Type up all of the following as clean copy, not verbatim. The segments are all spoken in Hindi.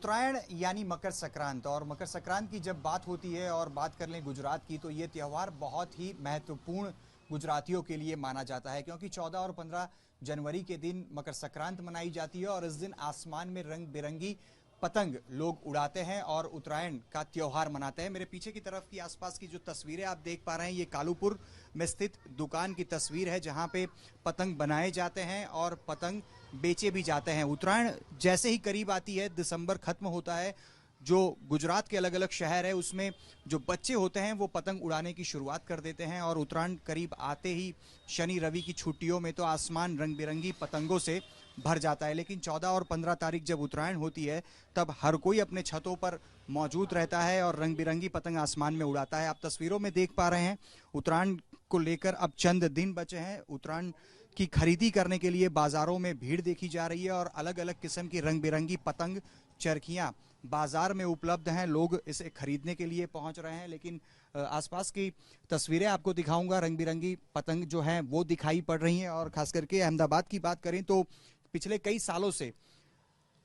उत्तरायण यानी मकर संक्रांत, और मकर संक्रांत की जब बात होती है और बात कर लें गुजरात की, तो ये त्यौहार बहुत ही महत्वपूर्ण गुजरातियों के लिए माना जाता है, क्योंकि 14 और 15 जनवरी के दिन मकर संक्रांत मनाई जाती है और इस दिन आसमान में रंग बिरंगी पतंग लोग उड़ाते हैं और उत्तरायण का त्योहार मनाते हैं। मेरे पीछे की तरफ की आसपास की जो तस्वीरें आप देख पा रहे हैं, ये कालूपुर में स्थित दुकान की तस्वीर है, जहां पे पतंग बनाए जाते हैं और पतंग बेचे भी जाते हैं। उत्तरायण जैसे ही करीब आती है, दिसंबर खत्म होता है, जो गुजरात के अलग अलग शहर है उसमें जो बच्चे होते हैं वो पतंग उड़ाने की शुरुआत कर देते हैं और उत्तरायण करीब आते ही शनि रवि की छुट्टियों में तो आसमान रंग बिरंगी पतंगों से भर जाता है। लेकिन 14 और 15 तारीख जब उत्तरायण होती है, तब हर कोई अपने छतों पर मौजूद रहता है और रंग बिरंगी पतंग आसमान में उड़ाता है। आप तस्वीरों में देख पा रहे हैं, उत्तरायण को लेकर अब चंद दिन बचे हैं। उत्तरायण की खरीदी करने के लिए बाजारों में भीड़ देखी जा रही है और अलग अलग किस्म की रंग बिरंगी पतंग चरखियां बाजार में उपलब्ध हैं। लोग इसे खरीदने के लिए पहुंच रहे हैं। लेकिन आसपास की तस्वीरें आपको दिखाऊंगा, रंग बिरंगी पतंग जो है वो दिखाई पड़ रही हैं। और खास करके अहमदाबाद की बात करें तो पिछले कई सालों से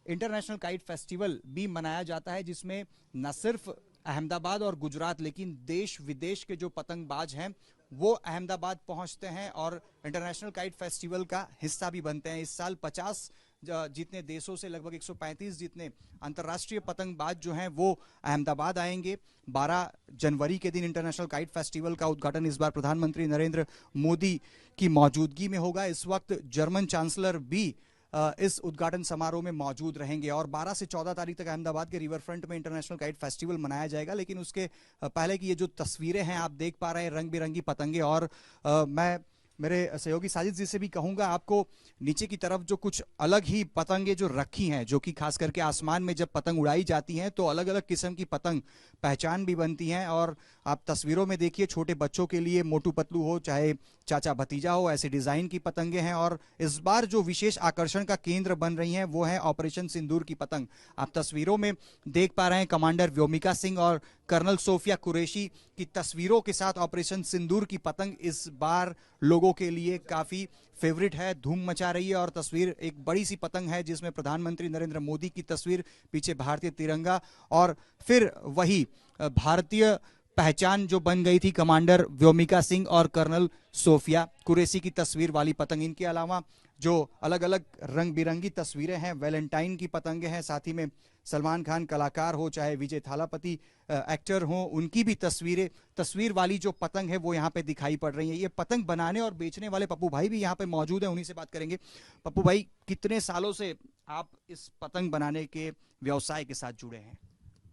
इंटरनेशनल काइट फेस्टिवल भी मनाया जाता है, जिसमें न सिर्फ अहमदाबाद और गुजरात लेकिन देश विदेश के जो पतंगबाज हैं वो अहमदाबाद पहुंचते हैं और इंटरनेशनल काइट फेस्टिवल का हिस्सा भी बनते हैं। इस साल 50 जितने देशों से लगभग 135 जितने अंतर्राष्ट्रीय पतंगबाज जो हैं वो अहमदाबाद आएंगे। 12 जनवरी के दिन इंटरनेशनल काइट फेस्टिवल का उद्घाटन इस बार प्रधानमंत्री नरेंद्र मोदी की मौजूदगी में होगा। इस वक्त जर्मन चांसलर भी इस उद्घाटन समारोह में मौजूद रहेंगे और 12 से 14 तारीख तक अहमदाबाद के रिवर फ्रंट में इंटरनेशनल काइट फेस्टिवल मनाया जाएगा। लेकिन उसके पहले की ये जो तस्वीरें हैं आप देख पा रहे हैं, रंग बिरंगी पतंगे, और मैं मेरे सहयोगी साजिद जी से भी कहूंगा, आपको नीचे की तरफ जो कुछ अलग ही पतंगे जो रखी हैं, जो कि खास करके आसमान में जब पतंग उड़ाई जाती हैं तो अलग अलग किस्म की पतंग पहचान भी बनती हैं। और आप तस्वीरों में देखिए, छोटे बच्चों के लिए मोटू पतलू हो चाहे चाचा भतीजा हो, ऐसे डिजाइन की पतंगे हैं। और इस बार जो विशेष आकर्षण का केंद्र बन रही हैं वो है ऑपरेशन सिंदूर की पतंग। आप तस्वीरों में देख पा रहे हैं, कमांडर व्योमिका सिंह और कर्नल सोफिया कुरैशी की तस्वीरों के साथ ऑपरेशन सिंदूर की पतंग इस बार लोगों के लिए काफी फेवरेट है, धूम मचा रही है। और तस्वीर एक बड़ी सी पतंग है जिसमें प्रधानमंत्री नरेंद्र मोदी की तस्वीर, पीछे भारतीय तिरंगा और फिर वही भारतीय पहचान जो बन गई थी कमांडर व्योमिका सिंह और कर्नल सोफिया कुरैशी की तस्वीर वाली पतंग। इनके अलावा जो अलग अलग रंग बिरंगी तस्वीरें हैं, वैलेंटाइन की पतंगे हैं, साथ ही में सलमान खान कलाकार हो चाहे विजय थालापति एक्टर हो, उनकी भी तस्वीर वाली जो पतंग है वो यहाँ पे दिखाई पड़ रही है। ये पतंग बनाने और बेचने वाले पप्पू भाई भी यहाँ पे मौजूद हैं, उन्हीं से बात करेंगे। पप्पू भाई, कितने सालों से आप इस पतंग बनाने के व्यवसाय के साथ जुड़े हैं?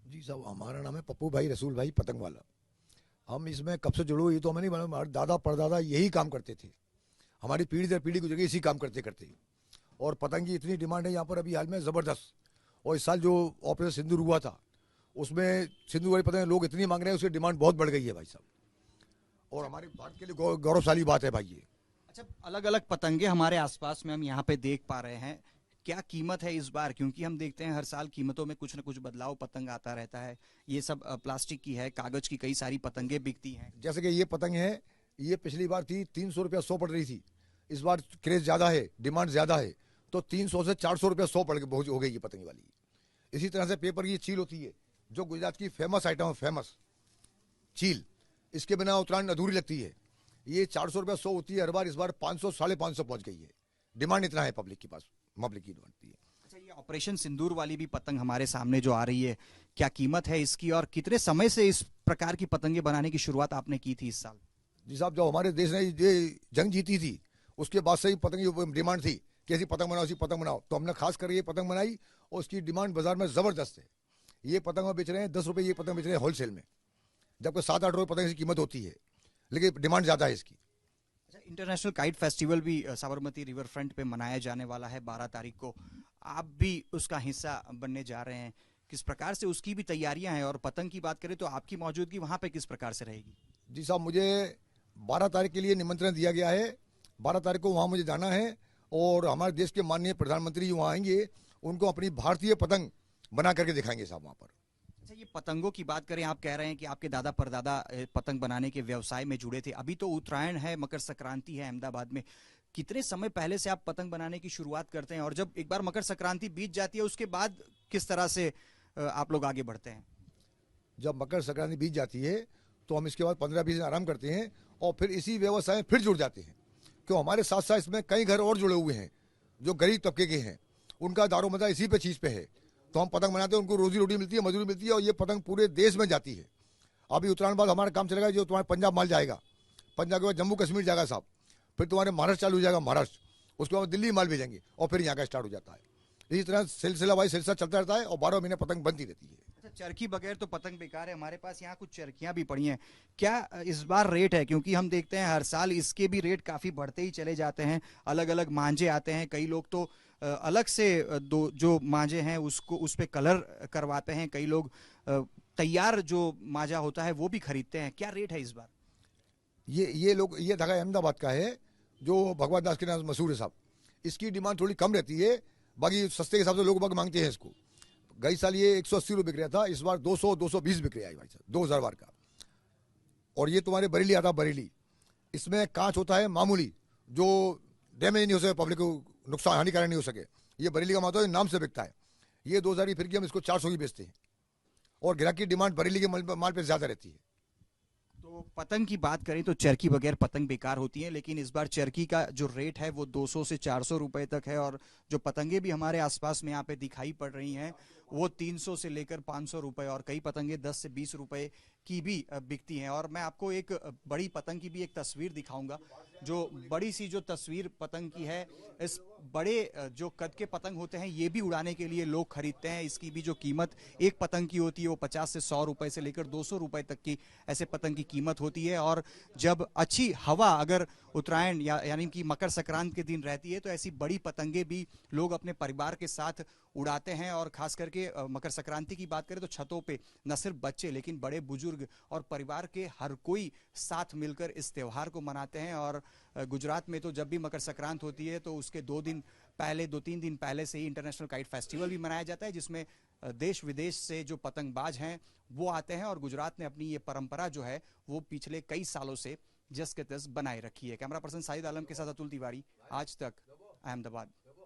जी साहब, हमारा नाम है पप्पू भाई रसूल भाई पतंग वाला। हम इसमें कब से जुड़े हुए तो हमें नहीं मालूम, हमारे दादा परदादा यही काम करते थे, हमारी पीढ़ी दर पीढ़ी गुजर गई इसी काम करते करते। और पतंग की इतनी डिमांड है यहाँ पर अभी हाल में ज़बरदस्त। और इस साल जो ऑपरेशन सिंदूर हुआ था उसमें सिंदूर वाली पतंग लोग इतनी मांग रहे हैं, उसकी डिमांड बहुत बढ़ गई है भाई साहब, और हमारे भारत के लिए गौरवशाली बात है भाई ये। अच्छा, अलग अलग पतंगे हमारे आसपास में हम यहाँ पे देख पा रहे हैं, क्या कीमत है इस बार? क्योंकि हम देखते हैं हर साल कीमतों में कुछ न कुछ बदलाव पतंग आता रहता है। ये सब प्लास्टिक की है, कागज की कई सारी पतंगे बिकती हैं। जैसे कि ये पतंग है, ये पिछली बार थी 300 रुपया 100 पड़ रही थी। इस बार क्रेज ज़्यादा है, डिमांड ज़्यादा है, तो 300 से 400 रुपया 100 पड़ हो गई ये पतंग वाली। इसी तरह से पेपर की चील होती है, जो गुजरात की फेमस आइटम है, फेमस चील, इसके बिना उत्तरायण अधूरी लगती है। ये 400 रुपया 100 होती है हर बार, इस बार 500 550 पहुंच गई है। डिमांड इतना है पब्लिक के पास, पब्लिक की बनती है। अच्छा, ये ऑपरेशन सिंदूर वाली भी पतंग हमारे सामने जो आ रही है, क्या कीमत है इसकी और कितने समय से इस प्रकार की पतंगे बनाने की शुरुआत आपने की थी इस साल? जी साहब, जब हमारे देश ने ये जंग जीती थी उसके बाद से ही पतंग की डिमांड थी कि ऐसी पतंग बनाओ, ऐसी पतंग बनाओ, तो हमने खास कर ये पतंग बनाई और उसकी डिमांड बाजार में ज़बरदस्त है। ये पतंग में बेच रहे हैं 10 रुपये, ये पतंग बेच रहे हैं होलसेल में, जबकि 7-8 रुपये पतंग की कीमत होती है, लेकिन डिमांड ज़्यादा है इसकी। अच्छा, इंटरनेशनल काइट फेस्टिवल भी साबरमती रिवर फ्रंट पे मनाया जाने वाला है 12 तारीख को, आप भी उसका हिस्सा बनने जा रहे हैं, किस प्रकार से उसकी भी तैयारियां हैं? और पतंग की बात करें तो आपकी मौजूदगी वहां पे किस प्रकार से रहेगी? जी साहब, मुझे 12 तारीख के लिए निमंत्रण दिया गया है। 12 तारीख को वहाँ मुझे जाना है और हमारे देश के माननीय प्रधानमंत्री जी वहाँ आएंगे, उनको अपनी भारतीय पतंग बना करके दिखाएंगे साहब वहाँ पर। अच्छा, ये पतंगों की बात करें, आप कह रहे हैं कि आपके दादा परदादा पतंग बनाने के व्यवसाय में जुड़े थे। अभी तो उत्तरायण है, मकर संक्रांति है अहमदाबाद में, कितने समय पहले से आप पतंग बनाने की शुरुआत करते हैं? और जब एक बार मकर संक्रांति बीत जाती है उसके बाद किस तरह से आप लोग आगे बढ़ते हैं? जब मकर संक्रांति बीत जाती है तो हम इसके बाद 15-20 दिन आराम करते हैं और फिर इसी व्यवसाय में फिर जुड़ जाते हैं, क्यों हमारे साथ साथ इसमें कई घर और जुड़े हुए हैं जो गरीब तबके के हैं, उनका दारोमदार इसी पे चीज़ पे है। तो हम पतंग बनाते हैं, उनको रोजी रोटी मिलती है, मजदूरी मिलती है और ये पतंग पूरे देश में जाती है। अभी उत्तरायण बाद हमारा काम चलेगा, जो तुम्हारे पंजाब माल जाएगा, पंजाब के बाद जम्मू कश्मीर जाएगा साहब, फिर तुम्हारे महाराष्ट्र चालू हो जाएगा, महाराष्ट्र, उसके बाद दिल्ली माल भेजेंगे और फिर यहाँ का स्टार्ट हो जाता है। इसी तरह सिलसिला भाई सिलसिला चलता रहता है और 12 महीने पतंग बनती रहती है। अच्छा, चरखी बगैर तो पतंग बेकार है। हमारे पास यहाँ कुछ चरखियां भी पड़ी हैं, क्या इस बार रेट है? क्योंकि हम देखते हैं हर साल इसके भी रेट काफी बढ़ते ही चले जाते हैं, अलग अलग मांझे आते हैं, कई लोग तो अलग से दो जो मांझे हैं उसको उस पे कलर करवाते हैं, कई लोग तैयार जो मांझा होता है वो भी खरीदते हैं। क्या रेट है इस बार? ये धागा अहमदाबाद का है जो भगवत दास के नाम मशहूर है साहब। इसकी डिमांड थोड़ी कम रहती है, बाकी सस्ते के हिसाब से लोग बाग मांगते हैं इसको। गई साल ये 180 रुपये बिक रहा था, इस बार 200-220 बिक रहा है भाई साहब, 2000 बार का। और ये तुम्हारे बरेली आता, बरेली, इसमें कांच होता है मामूली, जो डैमेज नहीं हो सके, पब्लिक को नुकसान हानिकारक नहीं हो सके। ये बरेली का माता नाम से बिकता है। ये 2000 की फिर हम इसको 400 की बेचते हैं और ग्राहक की डिमांड बरेली के माल पे ज्यादा रहती है। तो पतंग की बात करें तो चरखी बगैर पतंग बेकार होती है, लेकिन इस बार चरखी का जो रेट है वो 200 से 400 रुपए तक है और जो पतंगे भी हमारे आसपास में यहाँ पे दिखाई पड़ रही हैं वो 300 से लेकर 500 रुपए और कई पतंगे 10 से 20 रुपए की भी बिकती हैं। और मैं आपको एक बड़ी पतंग की भी एक तस्वीर दिखाऊंगा, जो बड़ी सी जो तस्वीर पतंग की है। इस बड़े जो कद के पतंग होते हैं ये भी उड़ाने के लिए लोग खरीदते हैं। इसकी भी जो कीमत एक पतंग की होती है वो 50 से 100 रुपए से लेकर 200 रुपए तक की ऐसे पतंग की कीमत होती है। और जब अच्छी हवा अगर उत्तरायण यानी कि मकर संक्रांति के दिन रहती है तो ऐसी बड़ी पतंगे भी लोग अपने परिवार के साथ उड़ाते हैं। और खास करके मकर संक्रांति की बात करें तो छतों पे न सिर्फ बच्चे लेकिन बड़े बुजुर्ग और परिवार के हर कोई साथ मिलकर इस त्योहार को मनाते हैं। और गुजरात में तो जब भी मकर संक्रांति होती है तो उसके 2-3 दिन पहले से ही इंटरनेशनल काइट फेस्टिवल भी मनाया जाता है, जिसमें देश विदेश से जो पतंगबाज हैं वो आते हैं। और गुजरात ने अपनी ये परंपरा जो है वो पिछले कई सालों से जस के तस बनाए रखी है। कैमरा पर्सन साजिद आलम के साथ अतुल तिवारी, आज तक, अहमदाबाद।